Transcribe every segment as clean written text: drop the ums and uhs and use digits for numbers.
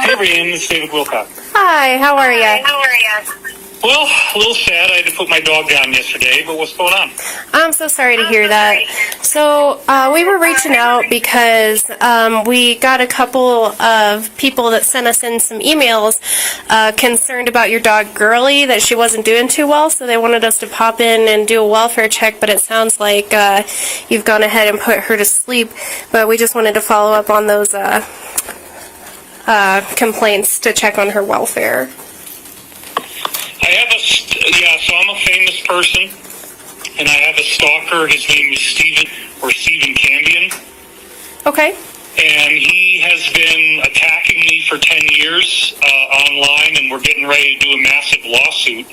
Hey, Brian, this is David Wilcock. Hi, how are you? Well, a little sad. I had to put my dog down yesterday, but what's going on? I'm so sorry to hear that. So, we were reaching out because we got a couple of people that sent us in some emails concerned about your dog Girly, that she wasn't doing too well, so they wanted us to pop in and do a welfare check, but it sounds like you've gone ahead and put her to sleep, but we just wanted to follow up on those complaints to check on her welfare. So I'm a famous person, and I have a stalker. His name is Stephen Cambion. Okay. And he has been attacking me for 10 years online, and we're getting ready to do a massive lawsuit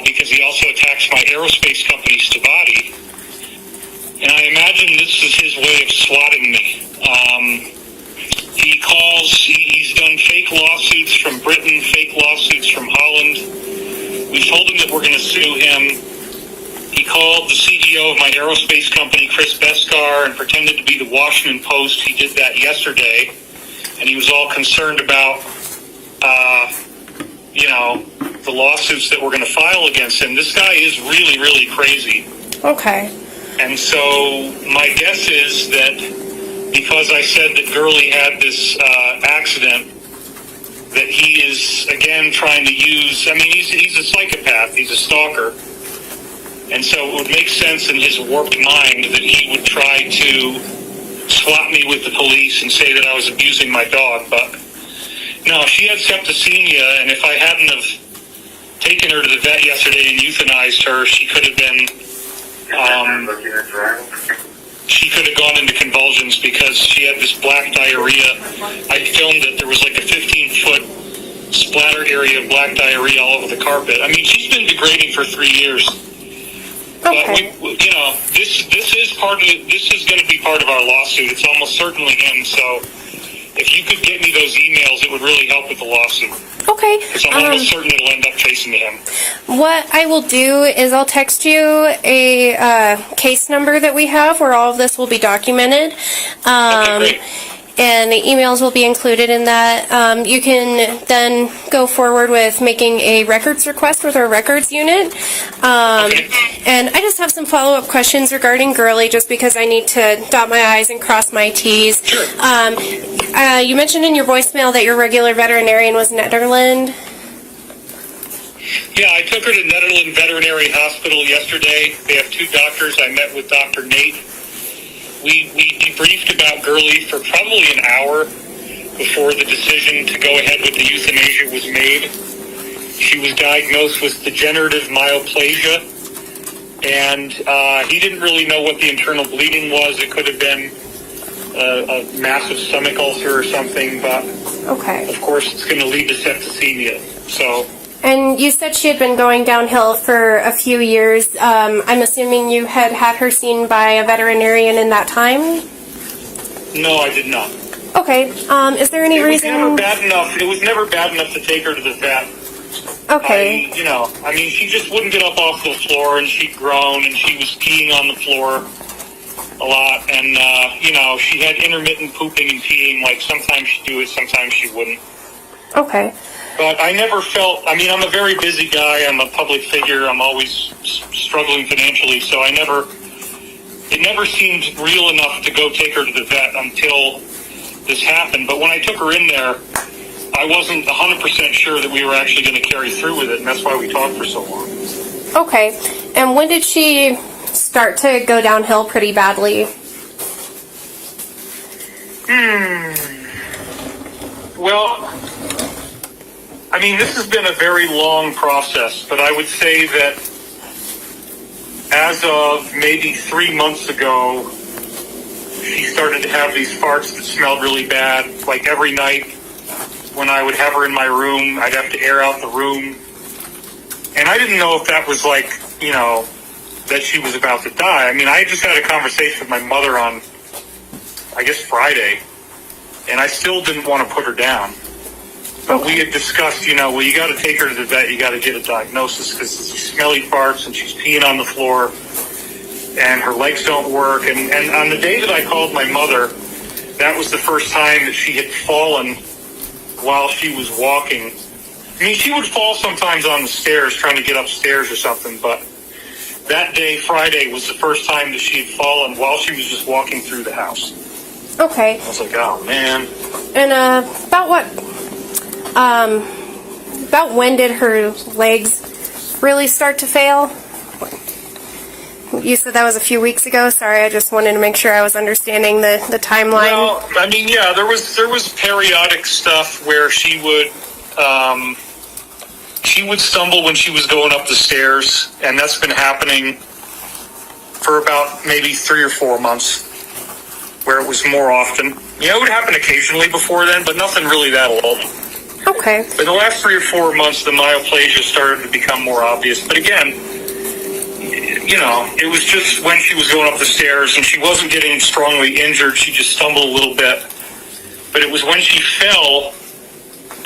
because he also attacks my aerospace company, Stavati. And I imagine this is his way of swatting me. He's done fake lawsuits from Britain, fake lawsuits from Holland. We told him that we're going to sue him. He called the CEO of my aerospace company, Chris Beskar, and pretended to be the Washington Post. He did that yesterday, and he was all concerned about, the lawsuits that we're going to file against him. This guy is really, really crazy. Okay. And so my guess is that because I said that Girly had this accident, that he is, again, trying to use, he's a psychopath, he's a stalker, and so it would make sense in his warped mind that he would try to swap me with the police and say that I was abusing my dog, but no, she had septicemia, and if I hadn't have taken her to the vet yesterday and euthanized her, she could have been, she could have gone into convulsions because she had this black diarrhea. I filmed it. There was like a 15-foot splatter area of black diarrhea all over the carpet. She's been degrading for 3 years. Okay. But this is part of it. This is going to be part of our lawsuit. It's almost certainly him. So if you could get me those emails, it would really help with the lawsuit. Okay. Because I'm almost certain it'll end up facing him. What I will do is I'll text you a case number that we have where all of this will be documented. Okay, great. And the emails will be included in that. You can then go forward with making a records request with our records unit. Okay. And I just have some follow-up questions regarding Girly, just because I need to dot my I's and cross my T's. Sure. You mentioned in your voicemail that your regular veterinarian was Netherland. Yeah, I took her to Netherland Veterinary Hospital yesterday. They have 2 doctors. I met with Dr. Nate. We debriefed about Girly for probably an hour before the decision to go ahead with the euthanasia was made. She was diagnosed with degenerative myoplasma, and he didn't really know what the internal bleeding was. It could have been a massive stomach ulcer or something, but Okay. of course it's going to lead to septicemia. So. And you said she had been going downhill for a few years. I'm assuming you had her seen by a veterinarian in that time? No, I did not. Okay. Is there any reason? It was never bad enough to take her to the vet. Okay. She just wouldn't get up off the floor, and she'd grown, and she was peeing on the floor a lot, and, she had intermittent pooping and peeing, like sometimes she'd do it, sometimes she wouldn't. Okay. But I never felt, I'm a very busy guy, I'm a public figure, I'm always struggling financially, so it never seemed real enough to go take her to the vet until this happened. But when I took her in there, I wasn't 100% sure that we were actually going to carry through with it, and that's why we talked for so long. Okay. And when did she start to go downhill pretty badly? Well, this has been a very long process, but I would say that as of maybe 3 months ago, she started to have these farts that smelled really bad. Like every night when I would have her in my room, I'd have to air out the room. And I didn't know if that was that she was about to die. I just had a conversation with my mother on, I guess, Friday, and I still didn't want to put her down. But we had discussed, you got to take her to the vet, you got to get a diagnosis, because she's smelly farts and she's peeing on the floor and her legs don't work. And on the day that I called my mother, that was the first time that she had fallen while she was walking. I mean, she would fall sometimes on the stairs trying to get upstairs or something, but that day, Friday, was the first time that she had fallen while she was just walking through the house. Okay. I was like, oh, man. And about when did her legs really start to fail? You said that was a few weeks ago. Sorry, I just wanted to make sure I was understanding the timeline. Well, I mean, yeah, there was periodic stuff where she would stumble when she was going up the stairs, and that's been happening for about maybe 3 or 4 months, where it was more often. You know, it would happen occasionally before then, but nothing really that old. Okay. In the last 3 or 4 months, the myoplegia started to become more obvious. But again, you know, it was just when she was going up the stairs, and she wasn't getting strongly injured. She just stumbled a little bit. But it was when she fell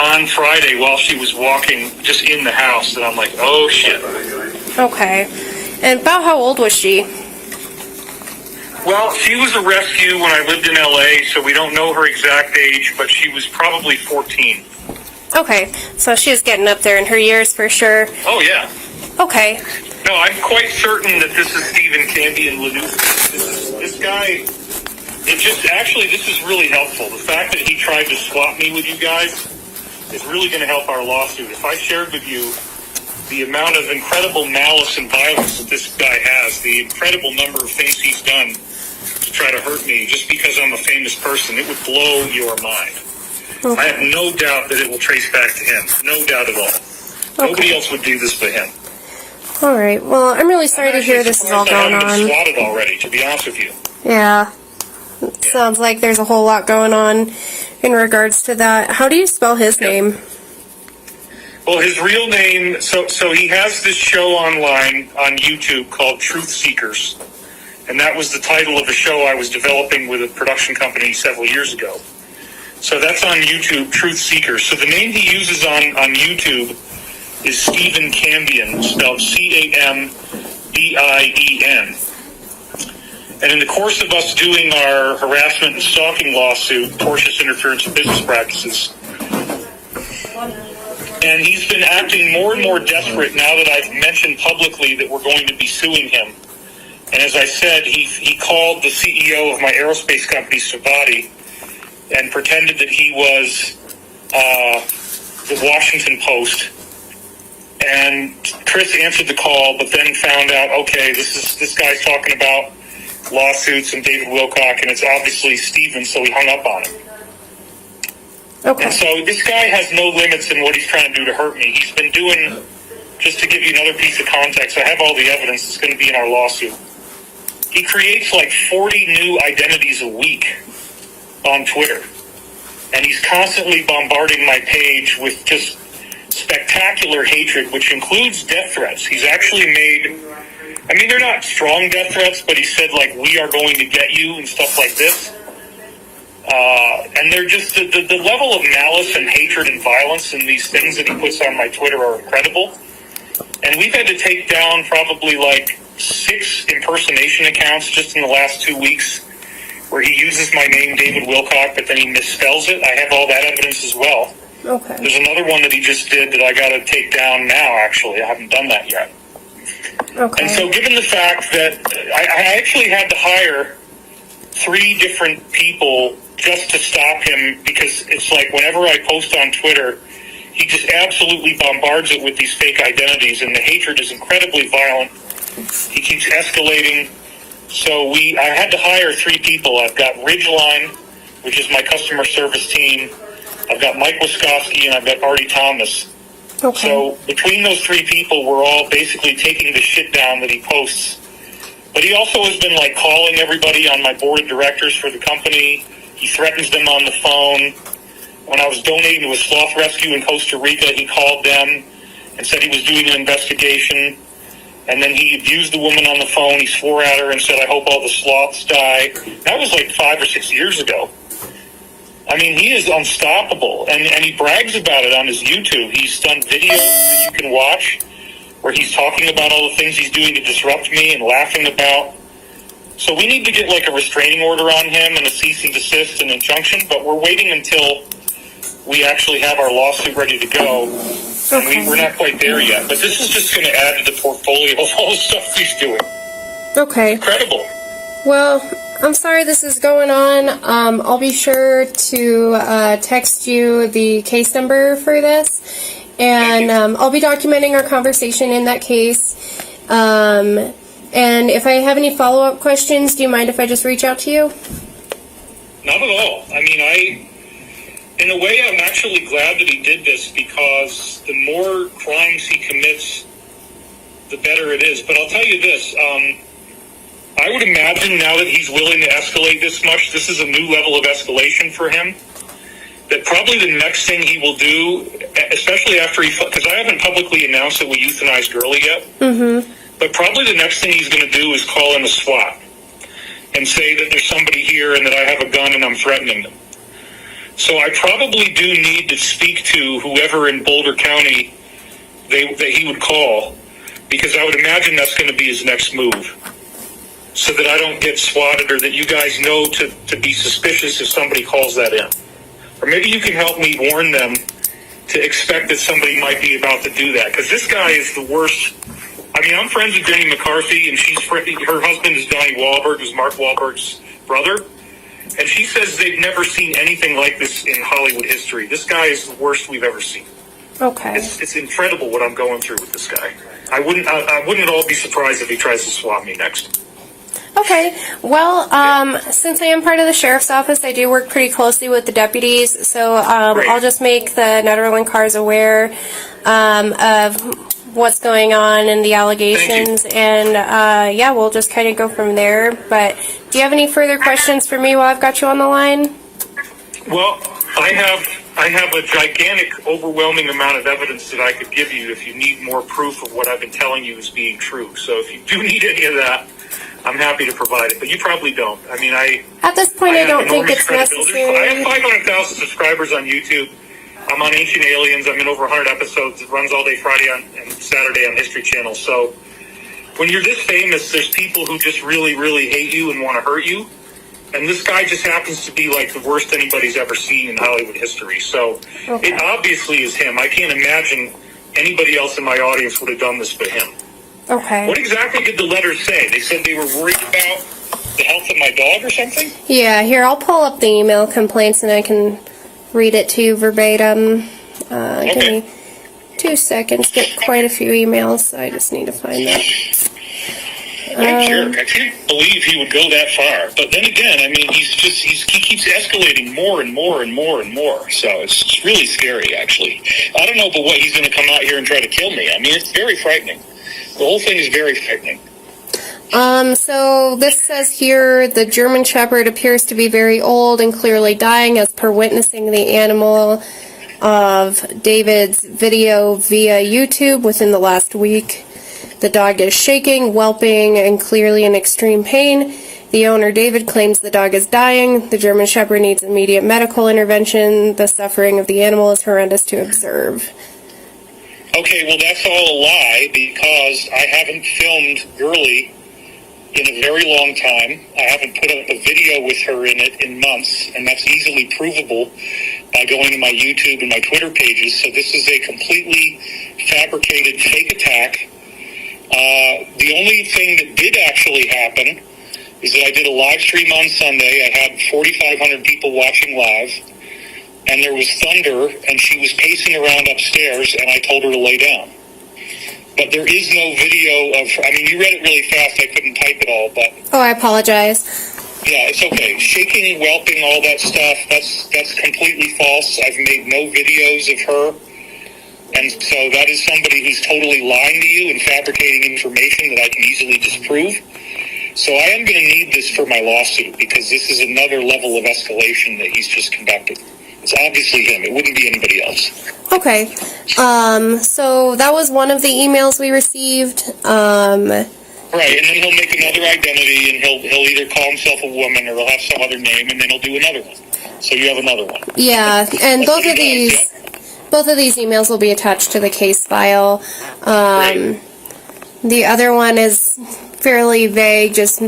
on Friday while she was walking just in the house that I'm like, oh, shit. Okay. And about how old was she? Well, she was a rescue when I lived in L.A., so we don't know her exact age, but she was probably 14. Okay, so she was getting up there in her years for sure. Oh, yeah. Okay. No, I'm quite certain that this is Stephen Cambion Lanuth. This guy, this is really helpful. The fact that he tried to swap me with you guys is really going to help our lawsuit. If I shared with you the amount of incredible malice and violence that this guy has, the incredible number of things he's done to try to hurt me just because I'm a famous person, it would blow your mind. Okay. I have no doubt that it will trace back to him. No doubt at all. Okay. Nobody else would do this but him. All right. Well, I'm really sorry to hear this is all going on. Been swatted already, to be honest with you. Yeah. Sounds like there's a whole lot going on in regards to that. How do you spell his name? Well, his real name, so he has this show online on YouTube called Truth Seekers, and that was the title of a show I was developing with a production company several years ago. So that's on YouTube, Truth Seekers. So the name he uses on YouTube is Stephen Cambion, spelled C-A-M-B-I-E-N. And in the course of us doing our harassment and stalking lawsuit, tortious interference with business practices, and he's been acting more and more desperate now that I've mentioned publicly that we're going to be suing him. And as I said, he called the CEO of my aerospace company, Savati, and pretended that he was the Washington Post. And Chris answered the call, but then found out, okay, this guy's talking about lawsuits and David Wilcock, and it's obviously Stephen, so he hung up on him. Okay. And so this guy has no limits in what he's trying to do to hurt me. He's been doing, just to give you another piece of context, I have all the evidence that's going to be in our lawsuit. He creates like 40 new identities a week on Twitter. And he's constantly bombarding my page with just spectacular hatred, which includes death threats. He's actually made, I mean, they're not strong death threats, but he said, like, we are going to get you and stuff like this. And they're just, the level of malice and hatred and violence in these things that he puts on my Twitter are incredible. And we've had to take down probably like 6 impersonation accounts just in the last 2 weeks where he uses my name, David Wilcock, but then he misspells it. I have all that evidence as well. Okay. There's another one that he just did that I got to take down now, actually. I haven't done that yet. Okay. And so given the fact that I actually had to hire 3 different people just to stop him, because it's like whenever I post on Twitter, he just absolutely bombards it with these fake identities, and the hatred is incredibly violent. He keeps escalating. So I had to hire 3 people. I've got Ridgeline, which is my customer service team. I've got Mike Wiskowski, and I've got Artie Thomas. Okay. So between those 3 people, we're all basically taking the shit down that he posts. But he also has been like calling everybody on my board of directors for the company. He threatens them on the phone. When I was donating to a sloth rescue in Costa Rica, he called them and said he was doing an investigation. And then he abused the woman on the phone. He swore at her and said, I hope all the sloths die. That was like 5 or 6 years ago. I mean, he is unstoppable. And he brags about it on his YouTube. He's done videos that you can watch where he's talking about all the things he's doing to disrupt me and laughing about. So we need to get like a restraining order on him and a cease and desist and injunction, but we're waiting until we actually have our lawsuit ready to go. And we're not quite there yet. But this is just going to add to the portfolio of all the stuff he's doing. Okay. Incredible. Well, I'm sorry this is going on. I'll be sure to text you the case number for this. And I'll be documenting our conversation in that case. And if I have any follow-up questions, do you mind if I just reach out to you? Not at all. I mean, in a way, I'm actually glad that he did this, because the more crimes he commits, the better it is. But I'll tell you this, I would imagine now that he's willing to escalate this much, this is a new level of escalation for him, that probably the next thing he will do, especially after because I haven't publicly announced that we euthanized Gurley yet, but probably the next thing he's going to do is call in a SWAT and say that there's somebody here and that I have a gun and I'm threatening them. So I probably do need to speak to whoever in Boulder County that he would call, because I would imagine that's going to be his next move, so that I don't get swatted, or that you guys know to be suspicious if somebody calls that in. Or maybe you can help me warn them to expect that somebody might be about to do that, because this guy is the worst. I mean, I'm friends with Jenny McCarthy, and her husband is Donnie Wahlberg, who's Mark Wahlberg's brother. And she says they've never seen anything like this in Hollywood history. This guy is the worst we've ever seen. Okay. It's incredible what I'm going through with this guy. I wouldn't at all be surprised if he tries to swat me next. Okay. Well, since I am part of the sheriff's office, I do work pretty closely with the deputies, so I'll just make the Netherland cars aware of what's going on and the allegations, and yeah, we'll just kind of go from there. But do you have any further questions for me while I've got you on the line? Well, I have a gigantic, overwhelming amount of evidence that I could give you if you need more proof of what I've been telling you is being true. So if you do need any of that, I'm happy to provide it, but you probably don't. I mean, at this point, I don't think it's necessary. I have 500,000 subscribers on YouTube. I'm on Ancient Aliens. I'm in over 100 episodes. It runs all day Friday and Saturday on History Channel. So when you're this famous, there's people who just really, really hate you and want to hurt you. And this guy just happens to be like the worst anybody's ever seen in Hollywood history. So It obviously is him. I can't imagine anybody else in my audience would have done this but him. Okay. What exactly did the letters say? They said they were worried about the health of my dog or something? Yeah, here, I'll pull up the email complaints and I can read it to you verbatim. Give me 2 seconds. Get quite a few emails, so I just need to find that. What a jerk. I can't believe he would go that far. But then again, I mean, he keeps escalating more and more and more and more. So it's really scary, actually. I don't know but what he's going to come out here and try to kill me. I mean, it's very frightening. The whole thing is very frightening. So this says here, the German Shepherd appears to be very old and clearly dying, as per witnessing the animal of David's video via YouTube within the last week. The dog is shaking, whelping, and clearly in extreme pain. The owner, David, claims the dog is dying. The German Shepherd needs immediate medical intervention. The suffering of the animal is horrendous to observe. Okay, well, that's all a lie, because I haven't filmed Gurley in a very long time. I haven't put up a video with her in it in months, and that's easily provable by going to my YouTube and my Twitter pages. So this is a completely fabricated fake attack. The only thing that did actually happen is that I did a live stream on Sunday. I had 4,500 people watching live, and there was thunder, and she was pacing around upstairs, and I told her to lay down. But there is no video of her. I mean, you read it really fast. I couldn't type it all, but... Oh, I apologize. Yeah, it's okay. Shaking, whelping, all that stuff, that's completely false. I've made no videos of her. And so that is somebody who's totally lying to you and fabricating information that I can easily disprove. So I am going to need this for my lawsuit, because this is another level of escalation that he's just conducted. It's obviously him. It wouldn't be anybody else. Okay. So that was one of the emails we received. Right, and then he'll make another identity, and he'll either call himself a woman, or he'll have some other name, and then he'll do another one. So you have another one. Yeah, and both of these emails will be attached to the case file. The other one is fairly vague, just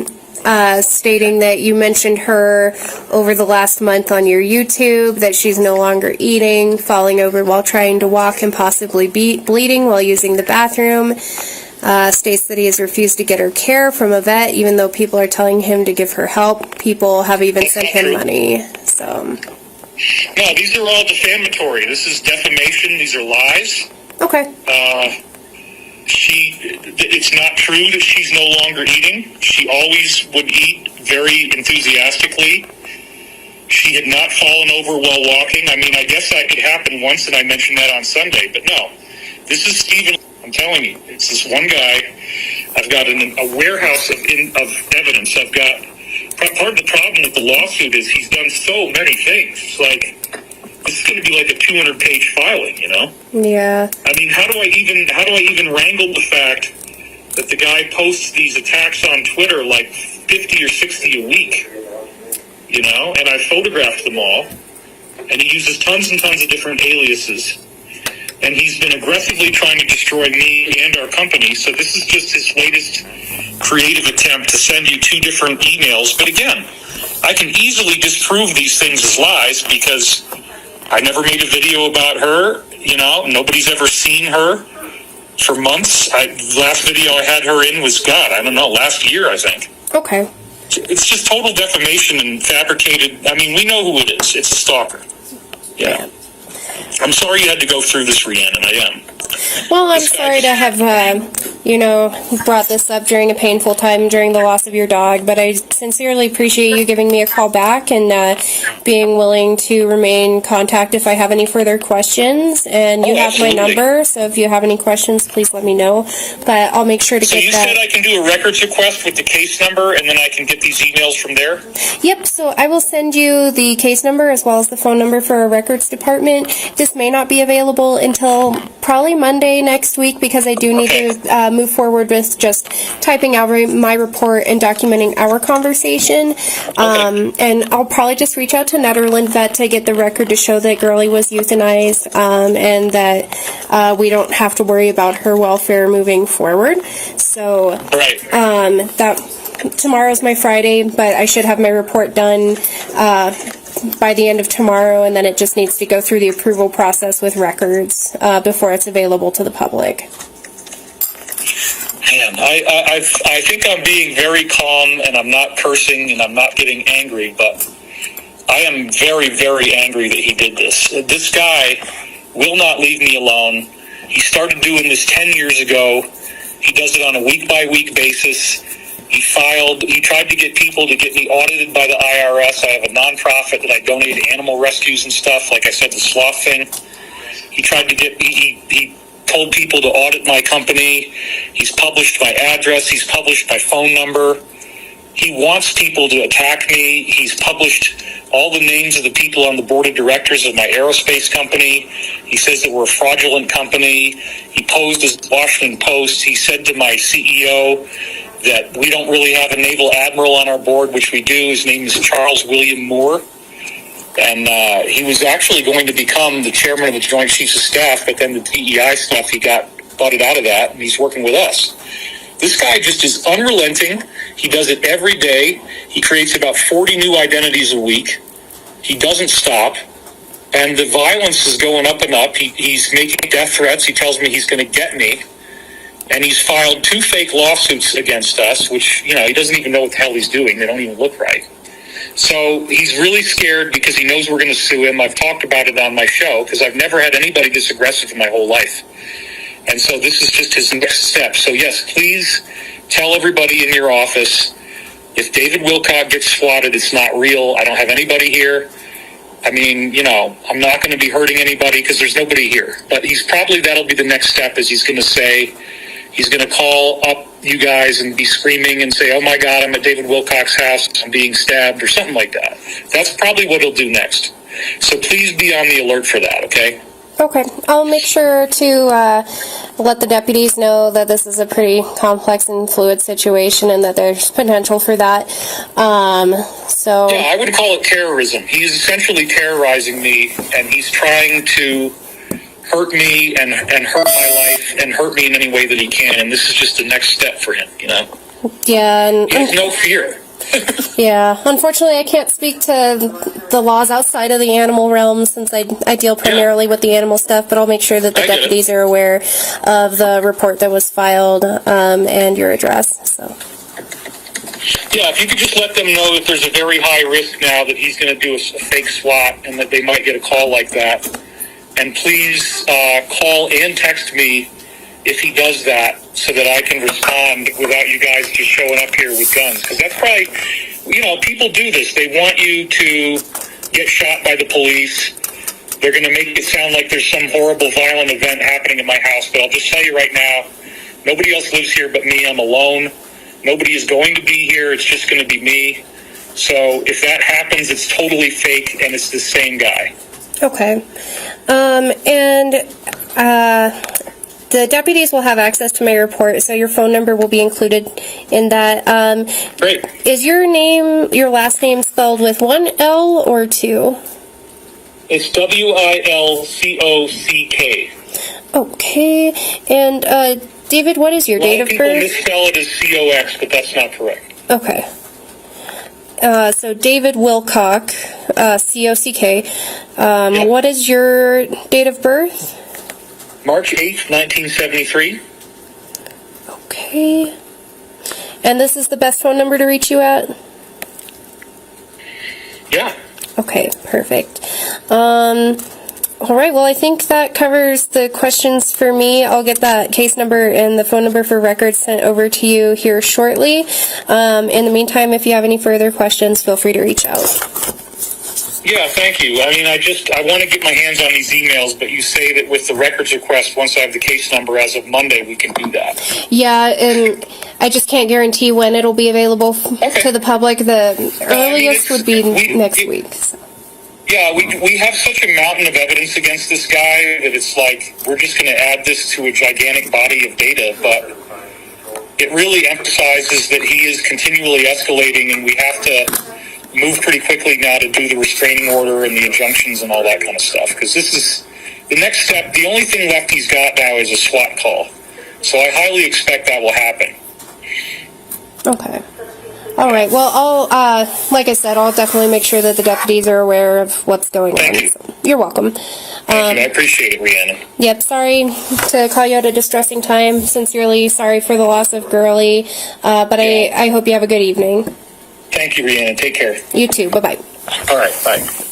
stating that you mentioned her over the last month on your YouTube, that she's no longer eating, falling over while trying to walk, and possibly bleeding while using the bathroom. States that he has refused to get her care from a vet, even though people are telling him to give her help. People have even sent him money. So. No, these are all defamatory. This is defamation. These are lies. Okay. It's not true that she's no longer eating. She always would eat very enthusiastically. She had not fallen over while walking. I mean, I guess that could happen once, and I mentioned that on Sunday. But no, this is Stephen. I'm telling you, it's this one guy. I've got a warehouse of evidence. I've got. Part of the problem with the lawsuit is he's done so many things. It's like, this is going to be like a 200-page filing, you know? Yeah. I mean, how do I even wrangle the fact that the guy posts these attacks on Twitter like 50 or 60 a week, you know? And I photographed them all, and he uses tons and tons of different aliases. And he's been aggressively trying to destroy me and our company. So this is just his latest creative attempt to send you two different emails. But again, I can easily disprove these things as lies because I never made a video about her. You know, nobody's ever seen her for months. The last video I had her in was, I don't know, last year, I think. Okay. It's just total defamation and fabricated. I mean, we know who it is. It's a stalker. Yeah. I'm sorry you had to go through this, Rhiannon. I am. Well, I'm sorry to have, brought this up during a painful time during the loss of your dog, but I sincerely appreciate you giving me a call back and being willing to remain in contact if I have any further questions. And you have my number, so if you have any questions, please let me know. But I'll make sure to get that. So you said I can do a records request with the case number, and then I can get these emails from there? Yep, so I will send you the case number as well as the phone number for our records department. This may not be available until probably Monday next week because I do need to move forward with just typing out my report and documenting our conversation. And I'll probably just reach out to Netherland Vet to get the record to show that Girlie was euthanized and that we don't have to worry about her welfare moving forward. So tomorrow's my Friday, but I should have my report done by the end of tomorrow, and then it just needs to go through the approval process with records before it's available to the public. Man, I think I'm being very calm, and I'm not cursing, and I'm not getting angry, but I am very, very angry that he did this. This guy will not leave me alone. He started doing this 10 years ago. He does it on a week-by-week basis. He tried to get people to get me audited by the IRS. I have a nonprofit that I donate to animal rescues and stuff, like I said, the sloth thing. He tried to get me, he told people to audit my company. He's published my address. He's published my phone number. He wants people to attack me. He's published all the names of the people on the board of directors of my aerospace company. He says that we're a fraudulent company. He posed as the Washington Post. He said to my CEO that we don't really have a naval admiral on our board, which we do. His name is Charles William Moore. And he was actually going to become the chairman of the Joint Chiefs of Staff, but then the DEI stuff, he got butted out of that, and he's working with us. This guy just is unrelenting. He does it every day. He creates about 40 new identities a week. He doesn't stop. And the violence is going up and up. He's making death threats. He tells me he's going to get me. And he's filed 2 fake lawsuits against us, which, he doesn't even know what the hell he's doing. They don't even look right. So he's really scared because he knows we're going to sue him. I've talked about it on my show because I've never had anybody this aggressive in my whole life. And so this is just his next step. So yes, please tell everybody in your office, if David Wilcock gets swatted, it's not real. I don't have anybody here. I mean, I'm not going to be hurting anybody because there's nobody here. But that'll be the next step, is he's going to say, he's going to call up you guys and be screaming and say, oh my God, I'm at David Wilcock's house, I'm being stabbed, or something like that. That's probably what he'll do next. So please be on the alert for that, okay? Okay. I'll make sure to let the deputies know that this is a pretty complex and fluid situation and that there's potential for that. Yeah, I would call it terrorism. He's essentially terrorizing me, and he's trying to hurt me and hurt my life and hurt me in any way that he can, and this is just the next step for him, Yeah. He has no fear. Yeah, unfortunately, I can't speak to the laws outside of the animal realm since I deal primarily with the animal stuff, but I'll make sure that the deputies are aware of the report that was filed and your address. So. Yeah, if you could just let them know that there's a very high risk now that he's going to do a fake swat and that they might get a call like that. And please call and text me if he does that so that I can respond without you guys just showing up here with guns. Because that's probably, people do this. They want you to get shot by the police. They're going to make it sound like there's some horrible violent event happening in my house. But I'll just tell you right now, nobody else lives here but me. I'm alone. Nobody is going to be here. It's just going to be me. So if that happens, it's totally fake and it's the same guy. Okay. The deputies will have access to my report, so your phone number will be included in that. Great. Is your last name spelled with one L or two? It's Wilcock. Okay. And, David, what is your date of birth? People misspell it as COX, but that's not correct. Okay. So David Wilcock, COCK. Yep. What is your date of birth? March 8th, 1973. Okay. And this is the best phone number to reach you at? Yeah. Okay, perfect. All right, well, I think that covers the questions for me. I'll get that case number and the phone number for records sent over to you here shortly. In the meantime, if you have any further questions, feel free to reach out. Yeah, thank you. I mean, I want to get my hands on these emails, but you say that with the records request, once I have the case number as of Monday, we can do that. Yeah, and I just can't guarantee when it'll be available to the public. The earliest would be next week. So. Yeah, we have such a mountain of evidence against this guy that it's like we're just going to add this to a gigantic body of data, but it really emphasizes that he is continually escalating, and we have to move pretty quickly now to do the restraining order and the injunctions and all that kind of stuff, because this is the next step. The only thing left he's got now is a SWAT call, so I highly expect that will happen. Okay. All right. Well, like I said, I'll definitely make sure that the deputies are aware of what's going on. You. So, you're welcome. Thank you. I appreciate it, Rhiannon. Yep. Sorry to call you at a distressing time. Sincerely sorry for the loss of Girly. But I hope you have a good evening. Thank you, Rhiannon. Take care. You too. Bye-bye. All right. Bye.